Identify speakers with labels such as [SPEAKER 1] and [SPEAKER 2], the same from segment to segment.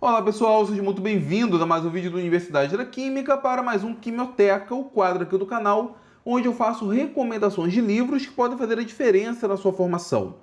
[SPEAKER 1] Olá pessoal, seja muito bem-vindo a mais um vídeo da Universidade da Química para mais um Quimioteca, o quadro aqui do canal, onde eu faço recomendações de livros que podem fazer a diferença na sua formação.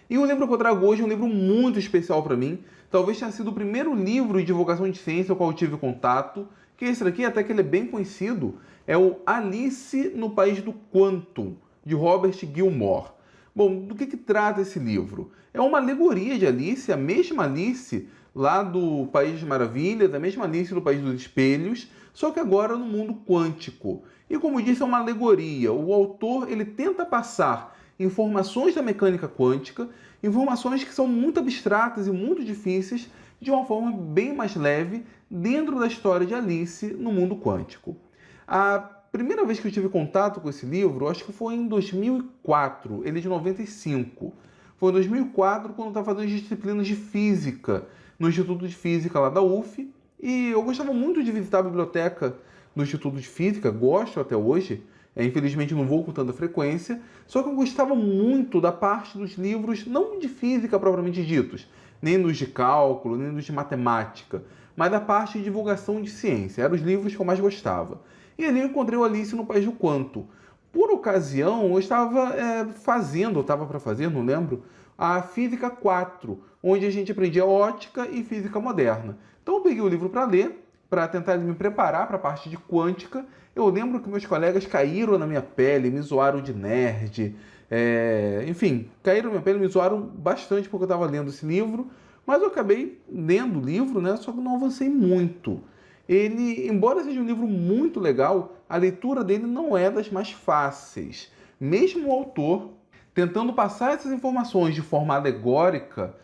[SPEAKER 1] E o livro que eu trago hoje é um livro muito especial para mim, talvez tenha sido o primeiro livro de divulgação de ciência ao qual eu tive contato, que esse daqui, até que ele é bem conhecido, é o Alice no País do Quantum, de Robert Gilmore. Bom, do que trata esse livro? É uma alegoria de Alice, a mesma Alice lá do País das Maravilhas, a mesma Alice do País dos Espelhos, só que agora no mundo quântico. E como disse, é uma alegoria. O autor ele tenta passar informações da mecânica quântica, informações que são muito abstratas e muito difíceis, de uma forma bem mais leve, dentro da história de Alice no mundo quântico. A primeira vez que eu tive contato com esse livro, acho que foi em 2004, ele é de 95. Foi em 2004, quando eu estava fazendo as disciplinas de física no Instituto de Física lá da UF, e eu gostava muito de visitar a biblioteca do Instituto de Física, gosto até hoje, infelizmente não vou com tanta frequência, só que eu gostava muito da parte dos livros, não de física propriamente ditos, nem dos de cálculo, nem dos de matemática, mas da parte de divulgação de ciência, eram os livros que eu mais gostava. E ali eu encontrei o Alice no País do Quantum. Por ocasião, eu estava estava para fazer, não lembro, a Física 4, onde a gente aprendia ótica e física moderna. Então eu peguei o livro para ler, para tentar me preparar para a parte de quântica. Eu lembro que meus colegas caíram na minha pele, me zoaram de nerd, enfim, caíram na minha pele, me zoaram bastante porque eu estava lendo esse livro, mas eu acabei lendo o livro, né, só que não avancei muito. Ele, embora seja um livro muito legal, a leitura dele não é das mais fáceis. Mesmo o autor tentando passar essas informações de forma alegórica,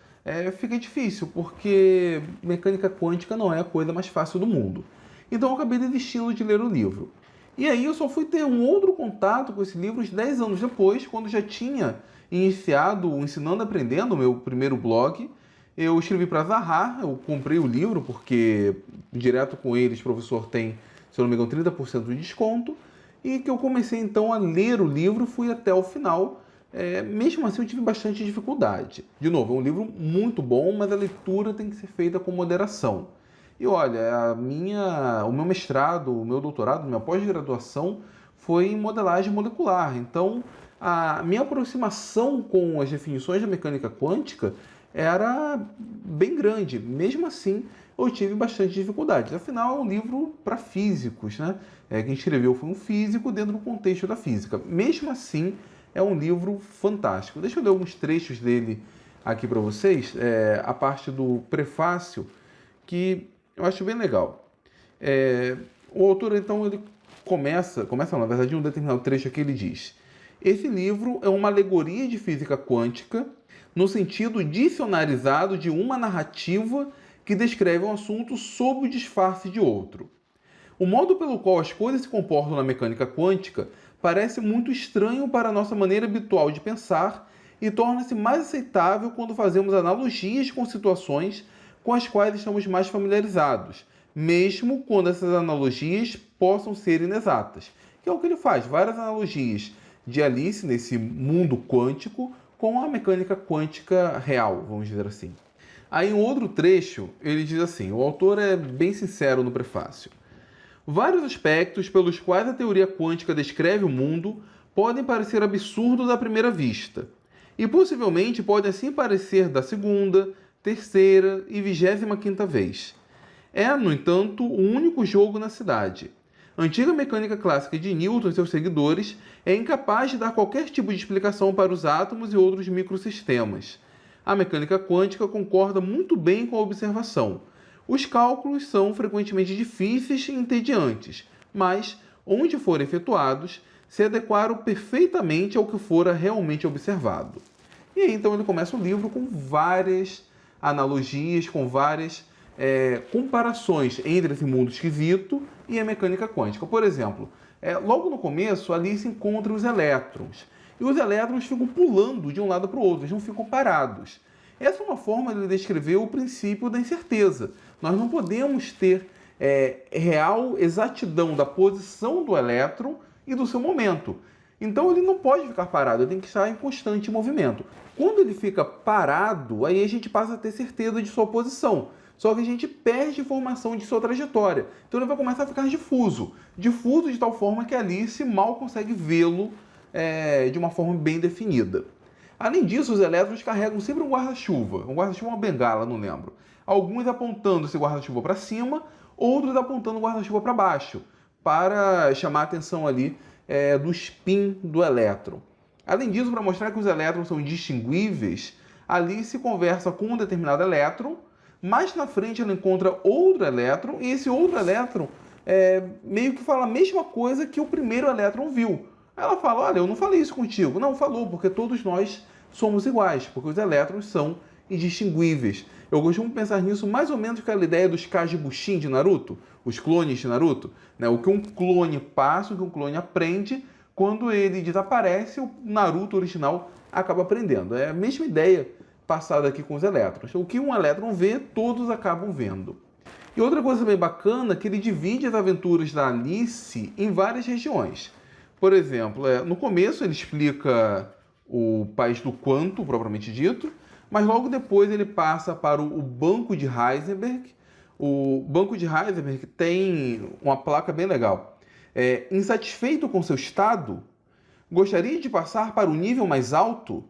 [SPEAKER 1] fica difícil, porque mecânica quântica não é a coisa mais fácil do mundo. Então eu acabei desistindo de ler o livro. E aí eu só fui ter um outro contato com esse livro uns 10 anos depois, quando já tinha iniciado o Ensinando Aprendendo, o meu primeiro blog. Eu escrevi para Zahar, eu comprei o livro, porque direto com eles o professor tem, se eu não me engano, 30% de desconto, e que eu comecei então a ler o livro, fui até o final. Mesmo assim eu tive bastante dificuldade. De novo, é um livro muito bom, mas a leitura tem que ser feita com moderação. E olha, o meu mestrado, o meu doutorado, minha pós-graduação foi em modelagem molecular. Então, a minha aproximação com as definições da mecânica quântica era bem grande. Mesmo assim, eu tive bastante dificuldade. Afinal, é um livro para físicos, né? Quem escreveu foi um físico dentro do contexto da física. Mesmo assim, é um livro fantástico. Deixa eu ler alguns trechos dele aqui para vocês. A parte do prefácio, que eu acho bem legal. O autor, então, ele começa na verdade, em um determinado trecho aqui ele diz: esse livro é uma alegoria de física quântica no sentido dicionarizado de uma narrativa que descreve um assunto sob o disfarce de outro. O modo pelo qual as coisas se comportam na mecânica quântica parece muito estranho para a nossa maneira habitual de pensar e torna-se mais aceitável quando fazemos analogias com situações com as quais estamos mais familiarizados, mesmo quando essas analogias possam ser inexatas. Que é o que ele faz, várias analogias de Alice nesse mundo quântico com a mecânica quântica real, vamos dizer assim. Aí em outro trecho, ele diz assim, o autor é bem sincero no prefácio: vários aspectos pelos quais a teoria quântica descreve o mundo podem parecer absurdos à primeira vista, e possivelmente podem assim parecer da segunda, terceira e 25ª vez. É, no entanto, o único jogo na cidade. A antiga mecânica clássica de Newton e seus seguidores é incapaz de dar qualquer tipo de explicação para os átomos e outros microsistemas. A mecânica quântica concorda muito bem com a observação. Os cálculos são frequentemente difíceis e entediantes, mas, onde forem efetuados, se adequaram perfeitamente ao que fora realmente observado. E aí, então, ele começa o livro com várias analogias, com várias comparações entre esse mundo esquisito e a mecânica quântica. Por exemplo, logo no começo, Alice encontra os elétrons. E os elétrons ficam pulando de um lado para o outro, eles não ficam parados. Essa é uma forma de descrever o princípio da incerteza. Nós não podemos ter real exatidão da posição do elétron e do seu momento. Então ele não pode ficar parado, ele tem que estar em constante movimento. Quando ele fica parado, aí a gente passa a ter certeza de sua posição. só que a gente perde informação de sua trajetória. Então ele vai começar a ficar difuso. Difuso de tal forma que a Alice mal consegue vê-lo de uma forma bem definida. Além disso, os elétrons carregam sempre um guarda-chuva. Um guarda-chuva ou uma bengala, não lembro. Alguns apontando esse guarda-chuva para cima, outros apontando o guarda-chuva para baixo, para chamar a atenção ali do spin do elétron. Além disso, para mostrar que os elétrons são indistinguíveis, Alice conversa com um determinado elétron, mais na frente ela encontra outro elétron, e esse outro elétron meio que fala a mesma coisa que o primeiro elétron viu. Ela fala, olha, eu não falei isso contigo. Não, falou, porque todos nós somos iguais, porque os elétrons são indistinguíveis. Eu costumo pensar nisso mais ou menos com aquela ideia dos Kajibushin de Naruto, os clones de Naruto, né? O que um clone passa, o que um clone aprende, quando ele desaparece, o Naruto original acaba aprendendo. É a mesma ideia passada aqui com os elétrons. O que um elétron vê, todos acabam vendo. E outra coisa bem bacana é que ele divide as aventuras da Alice em várias regiões. Por exemplo, no começo ele explica o país do quanto, propriamente dito, mas logo depois ele passa para o Banco de Heisenberg. O Banco de Heisenberg tem uma placa bem legal. Insatisfeito com seu estado? Gostaria de passar para o nível mais alto?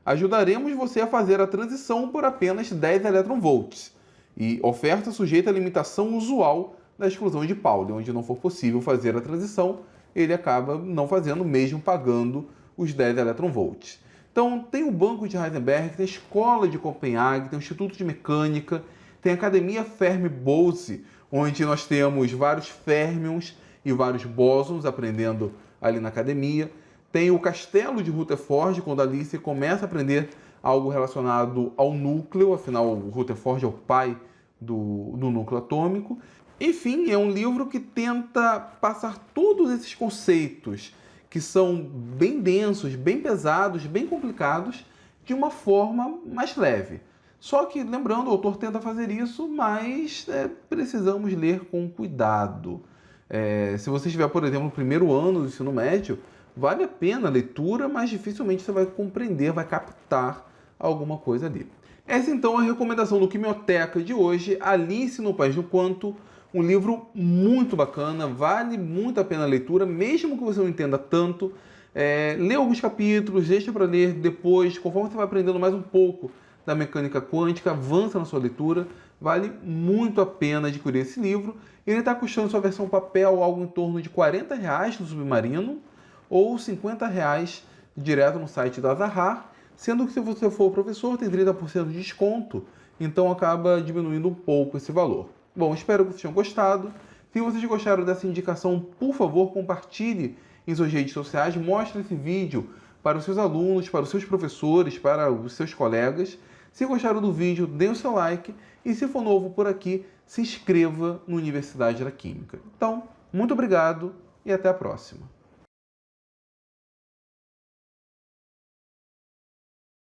[SPEAKER 1] Ajudaremos você a fazer a transição por apenas 10 eletronvolts. E oferta sujeita à limitação usual da exclusão de Pauli, onde não for possível fazer a transição, ele acaba não fazendo, mesmo pagando os 10 eletronvolts. Então, tem o Banco de Heisenberg, tem a Escola de Copenhague, tem o Instituto de Mecânica, tem a Academia Fermi-Bose, onde nós temos vários férmions e vários bósons aprendendo ali na academia. Tem o Castelo de Rutherford, quando a Alice começa a aprender algo relacionado ao núcleo, afinal, o Rutherford é o pai do núcleo atômico. Enfim, é um livro que tenta passar todos esses conceitos que são bem densos, bem pesados, bem complicados, de uma forma mais leve. Só que, lembrando, o autor tenta fazer isso, mas precisamos ler com cuidado. Se você estiver, por exemplo, no primeiro ano do ensino médio, vale a pena a leitura, mas dificilmente você vai compreender, vai captar alguma coisa ali. Essa, então, é a recomendação do Quimioteca de hoje, Alice no País do Quanto. Um livro muito bacana, vale muito a pena a leitura, mesmo que você não entenda tanto. Lê alguns capítulos, deixa para ler depois, conforme você vai aprendendo mais um pouco da mecânica quântica, avança na sua leitura. Vale muito a pena adquirir esse livro. Ele está custando sua versão papel algo em torno de R$40 no Submarino ou R$50 direto no site da Zahar, sendo que se você for professor tem 30% de desconto, então acaba diminuindo um pouco esse valor. Bom, espero que vocês tenham gostado. Se vocês gostaram dessa indicação, por favor, compartilhe em suas redes sociais, mostre esse vídeo para os seus alunos, para os seus professores, para os seus colegas. Se gostaram do vídeo, dê o seu like e se for novo por aqui, se inscreva no Universidade da Química. Então, muito obrigado e até a próxima.